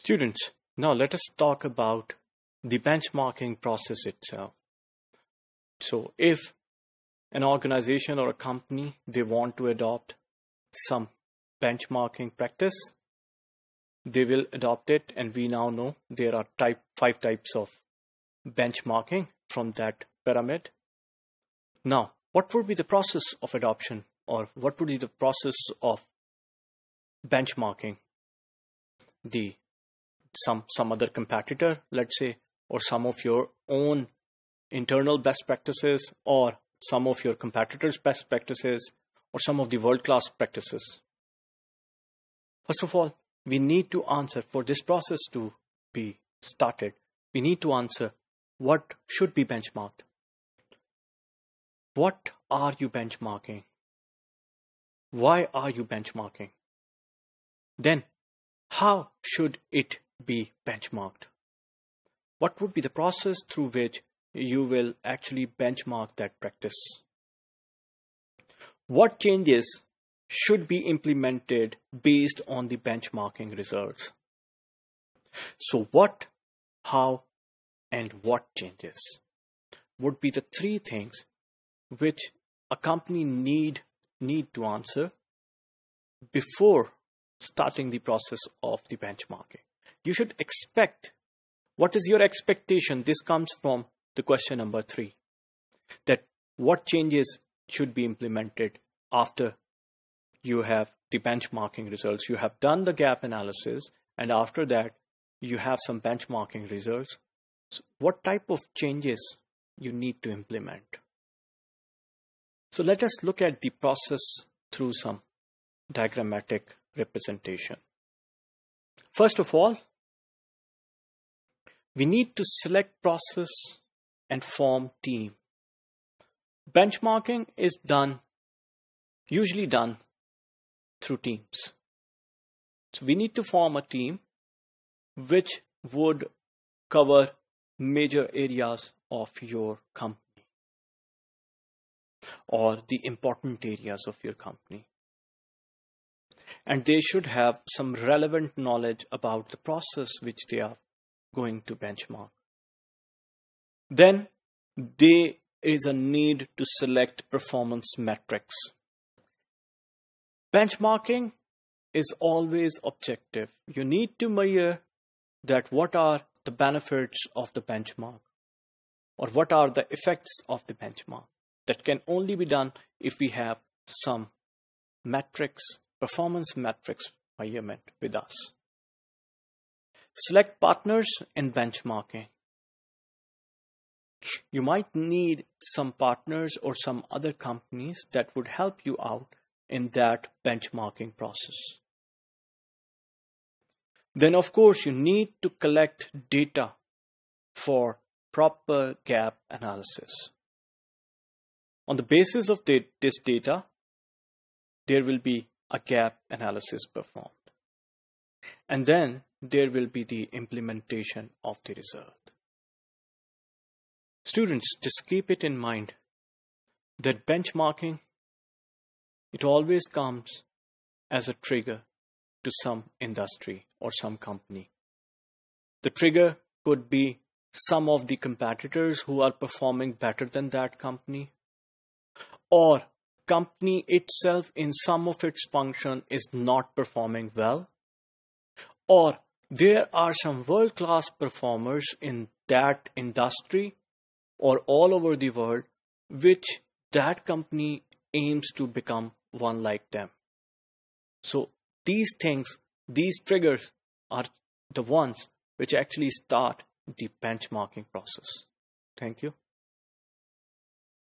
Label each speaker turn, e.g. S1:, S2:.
S1: Students, now let us talk about the benchmarking process itself. So if an organization or a company, they want to adopt some benchmarking practice, they will adopt it, and we now know there are five types of benchmarking from that pyramid. Now, what would be the process of adoption, or what would be the process of benchmarking some other competitor, let's say, or some of your own internal best practices, or some of your competitors' best practices, or some of the world-class practices? First of all, we need to answer, for this process to be started, we need to answer what should be benchmarked. What are you benchmarking? Why are you benchmarking? Then, how should it be benchmarked? What would be the process through which you will actually benchmark that practice? What changes should be implemented based on the benchmarking results? So what, how, and what changes would be the three things which a company need to answer before starting the process of the benchmarking. You should expect, what is your expectation? This comes from the question number 3, that what changes should be implemented after you have the benchmarking results. You have done the gap analysis, and after that you have some benchmarking results. So what type of changes you need to implement? So let us look at the process through some diagrammatic representation. First of all, we need to select process and form team. Benchmarking is usually done through teams. So we need to form a team which would cover major areas of your company, or the important areas of your company. And they should have some relevant knowledge about the process which they are going to benchmark. Then there is a need to select performance metrics. Benchmarking is always objective. You need to measure that what are the benefits of the benchmark, or what are the effects of the benchmark. That can only be done if we have some metrics, performance metrics measurement with us. Select partners in benchmarking. You might need some partners or some other companies that would help you out in that benchmarking process. Then, of course, you need to collect data for proper gap analysis. On the basis of this data, there will be a gap analysis performed. And then there will be the implementation of the result. Students, just keep it in mind that benchmarking, it always comes as a trigger to some industry or some company. The trigger could be some of the competitors who are performing better than that company, or company itself in some of its function is not performing well, or there are some world-class performers in that industry or all over the world, which that company aims to become one like them. So these things, these triggers are the ones which actually start the benchmarking process. Thank you.